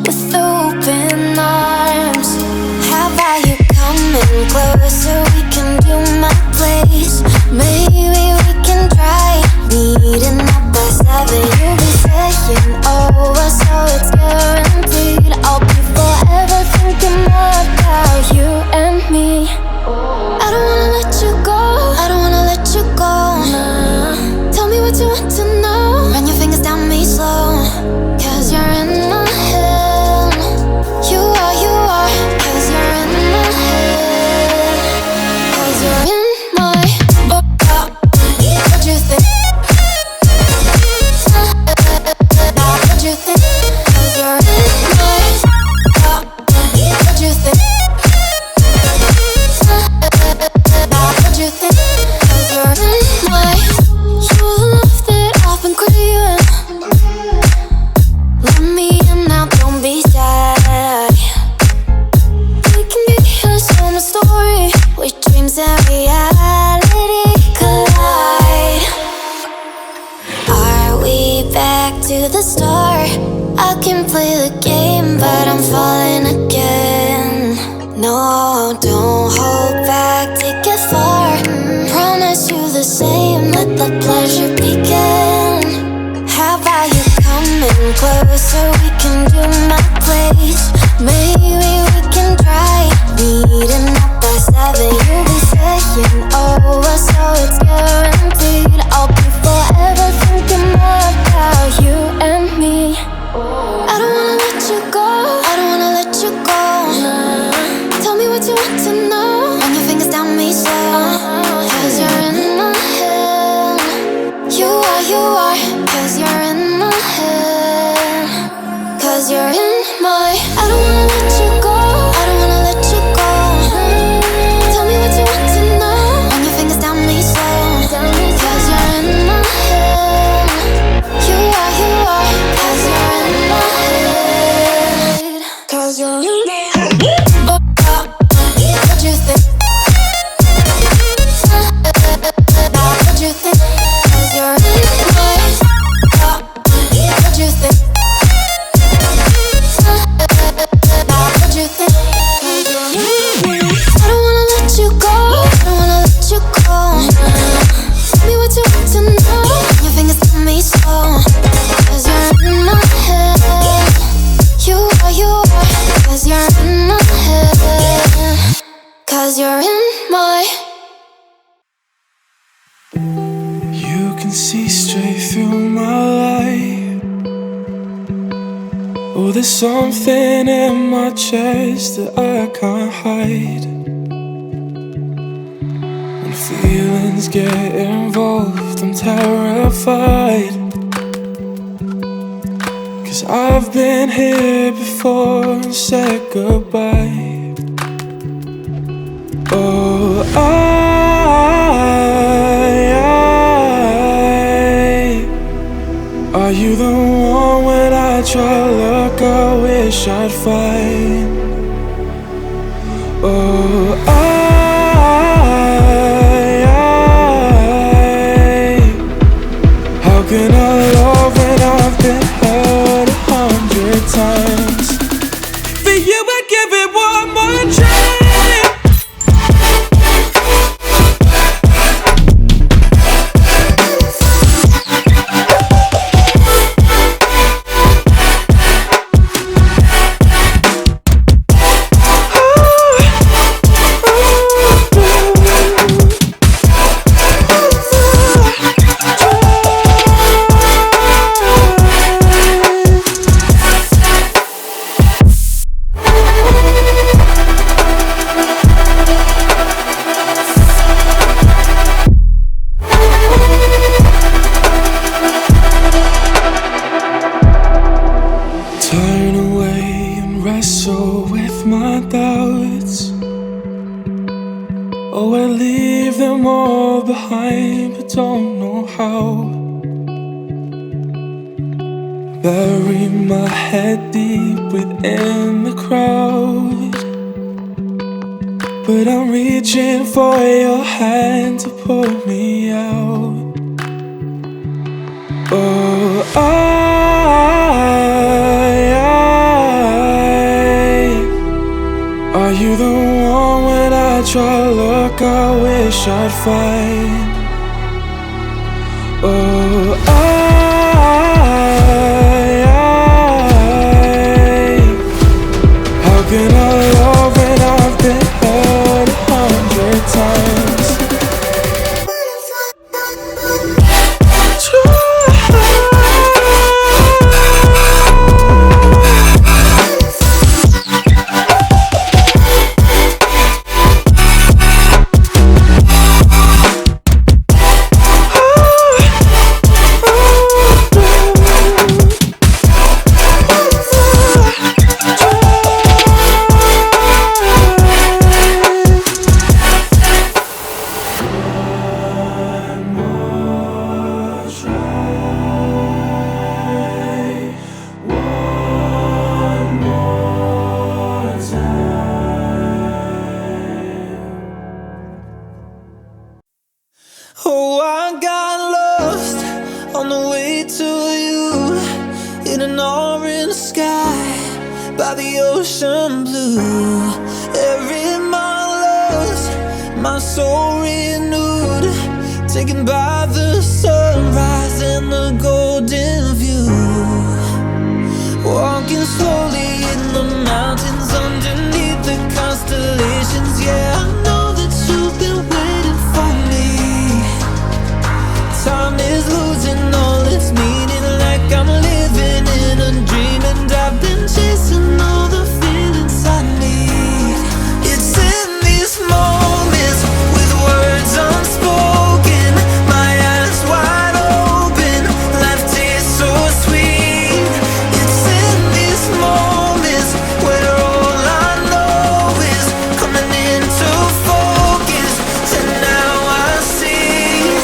with open arms. How about you coming closer? We can do my place. Maybe we can try meeting up by 7. You'll be saying over, so it's guaranteed. I'll be forever thinking more about you and me. I don't wanna let you go, I don't wanna let you go. Nah. Tell me what you want to know. Run your fingers down me slow, 'cause you're in my head. You are, 'cause you're in my head. 'Cause you're in my what you think? What you think? 'Cause you're in my what you think? What you think? 'Cause you're in my you're the love that I've been craving. Let me in now, don't be shy. We can get here, so my story where dreams and reality collide. Are we back to the start? I can play the game, but I'm falling again. No, don't hold back, take it far. Promise you the same, let the pleasure begin. How about you coming closer? We can do my place. Maybe we can try meeting up by 7. You'll be saying over, so it's guaranteed. I'll be forever thinking more about you and me. I don't wanna let you go, I don't wanna let you go. Nah. Tell me what you want to know. Run your fingers down me slow, 'cause you're in my head. You are, 'cause you're in my head. 'Cause you're in my I don't wanna let you go, I don't wanna let you go. Tell me what you want to know. Run your fingers down me slow, 'cause you're in my head. You are, 'cause you're in my head. 'Cause you're in my head. What you think? What you think? 'Cause you're in my what you think? What you think? I don't wanna let you go, I don't wanna let you go. Tell me what you want to know. Your fingers tell me slow, 'cause you're in my head. You are, 'cause you're in my head. 'Cause you're in my You can see straight through my light. Oh, there's something in my chest that I can't hide. When feelings get involved, I'm terrified. 'Cause I've been here before and said goodbye. Oh, are you the one when I try to look, I wish I'd find? Oh, how can I love when I've been hurt 100 times? For you I'd give it one more try. Oh, I leave them all behind, but don't know how. Bury my head deep within the crowd, but I'm reaching for your hand to pull me out. Oh, you the one when I try look I wish I'd find? Oh, how can I love when I've been hurt 100 times? Oh, I got lost on the way to you in an orange sky by the ocean blue. Every mile lost, my soul renewed, taken by the sunrise and the golden view. Walking slowly in the mountains underneath the constellations. Yeah, I know that you've been waiting for me. Time is losing all its meaning, like I'm living in a dream, and I've been chasing all the feelings I need. It's in these moments with words unspoken, my eyes wide open, life tastes so sweet. It's in these moments where all I know is coming into focus, and now I see.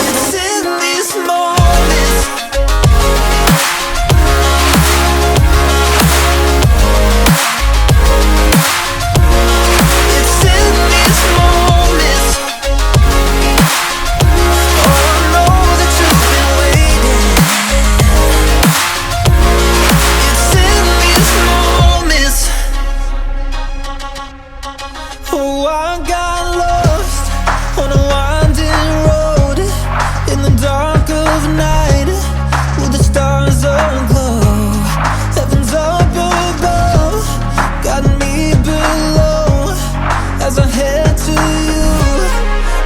It's in these moments. It's in these moments. Oh, I know that you've been waiting. It's in these moments. Oh, I got lost on a winding road in the dark of night with the stars aglow. Heaven's up above, got me below as I head to you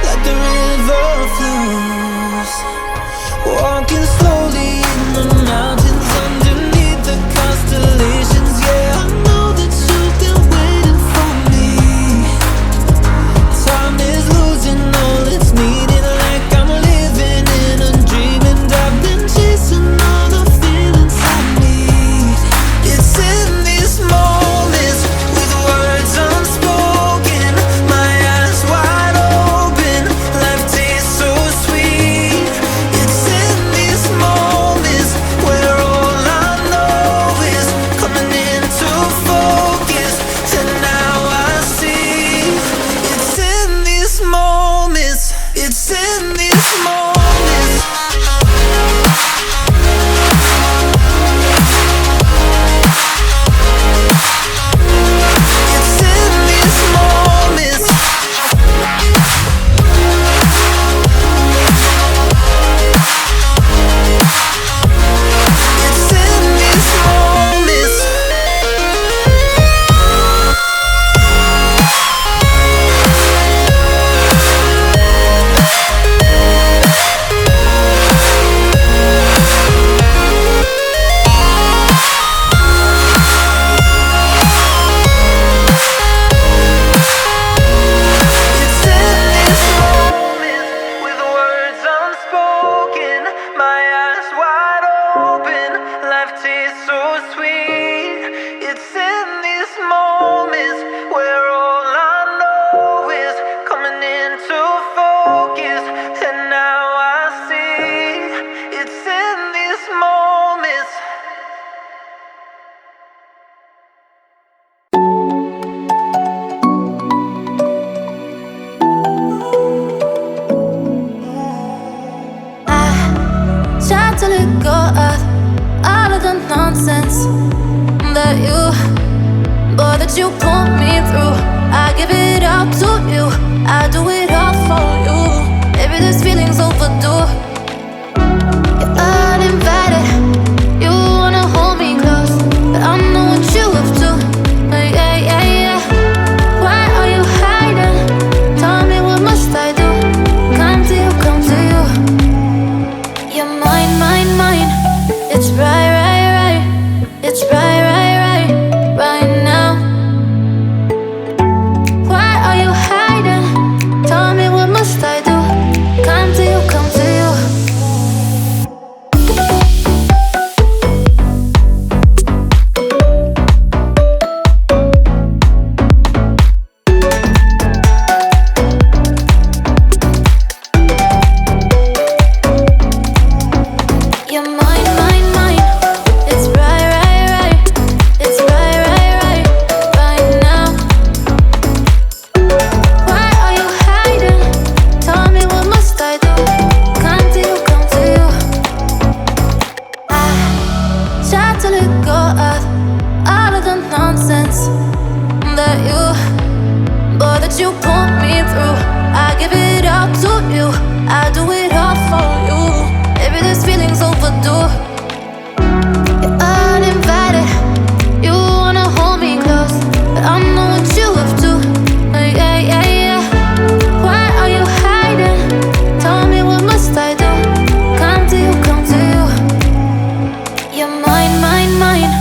like the river flows. Walking slowly in the mountains underneath the constellations. Yeah, I know that you've been waiting for me. Time is losing all its meaning, like I'm living in a dream, and I've been chasing all the feelings I need. It's in these moments with words unspoken, my eyes wide open, life tastes so sweet. It's in these moments where all I know is coming into focus, and now I see. It's in these moments. It's in these moments. It's in these moments. It's in these moments. It's in these moments with words unspoken, my eyes wide open, life tastes so sweet. It's in these moments where all I know is coming into focus, and now I see. It's in these moments. Tried to let go of all of the nonsense that you pulled me through. I give it up to you, I do it all for you. Maybe this feeling's overdue. You're uninvited, you wanna hold me close, but I know what you up to. Yeah, yeah, yeah. Why are you hiding? Tell me what must I do? Come to you, come to you. You're mine, mine, mine. It's right, right, right. It's right, right, right, right now. Why are you hiding? Tell me what must I do? Come to you, come to you. You're mine, mine, mine. It's right, right, right. It's right, right, right, right now. Why are you hiding? Tell me what must I do? Come to you, come to you. I try to let go of all of the nonsense that you put me through. I give it up to you, I do it all for you. Maybe this feeling's overdue. You're uninvited, you wanna hold me close, but I know what you up to. Yeah, yeah, yeah. Why are you hiding? Tell me what must I do? Come to you, come to you. You're mine, mine, mine.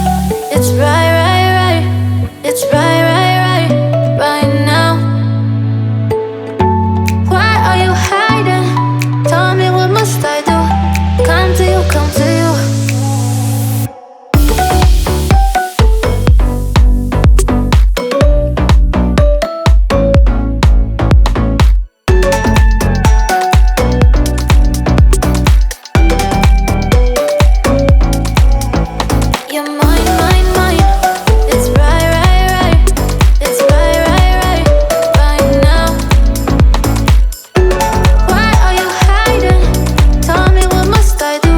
It's right, right, right. It's right, right, right, right now. Why are you hiding? Tell me what must I do? Come to you, come to you. You're mine, mine, mine. It's right, right, right. It's right, right, right, right now. Why are you hiding? Tell me what must I do?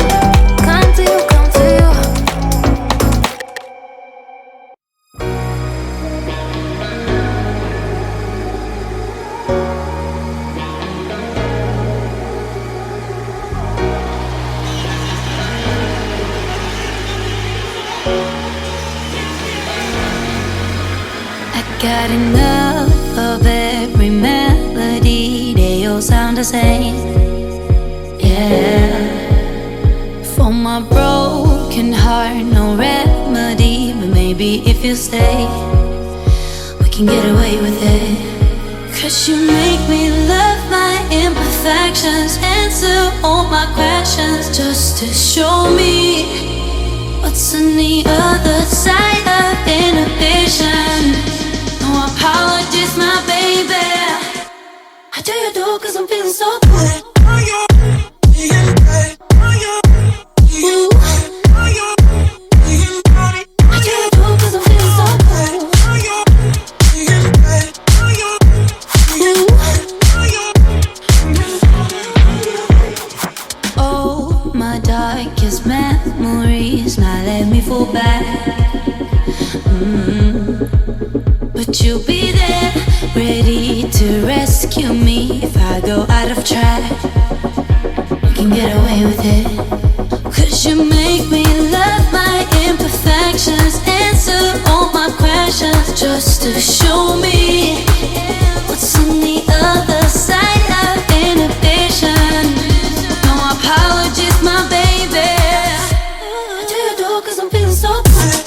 Come to you, come to you. I got enough of every melody, they all sound the same. Yeah. For my broken heart, no remedy, but maybe if you stay, we can get away with it. 'Cause you make me love my imperfections, answer all my questions, just to show me what's on the other side of inhibition. No apologies, my baby. I do you do 'cause I'm feeling so good. Ooh. I do you do 'cause I'm feeling so good. Ooh. Oh, my darkest memories, now let me fall back. But you'll be there, ready to rescue me if I go out of track. We can get away with it. 'Cause you make me love my imperfections, answer all my questions, just to show me what's on the other side of inhibition. No apologies, my baby. I do you do 'cause I'm feeling so good.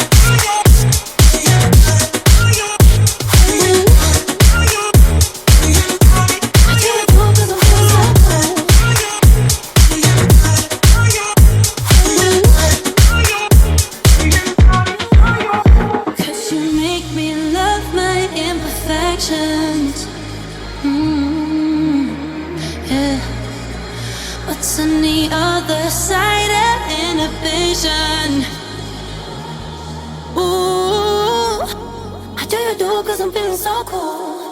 Yeah. What's on the other side of inhibition? Ooh, I do you do 'cause I'm feeling so cool.